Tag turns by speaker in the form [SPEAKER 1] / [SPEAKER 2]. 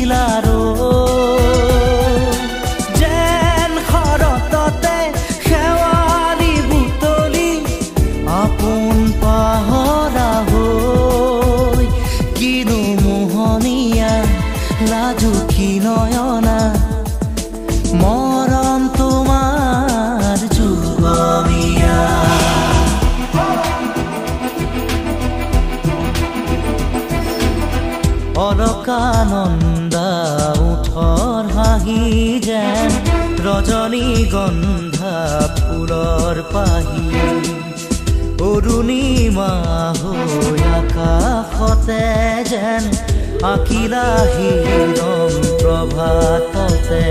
[SPEAKER 1] আখিলাৰো যেন শৰততে শেৱালি বুটলি আপোন পাহৰা হৈ কিনো মোহনীয়া লাজুকী নয়না মৰম তোমাৰ যুগমীয়া অলকানন্দা উঠৰ হাঁহি যেন ৰজনীগন্ধা ফুলৰ পাহি অৰুণিমা হৈ আকাশতে যেন আকিলা হিৰণ প্ৰভাততে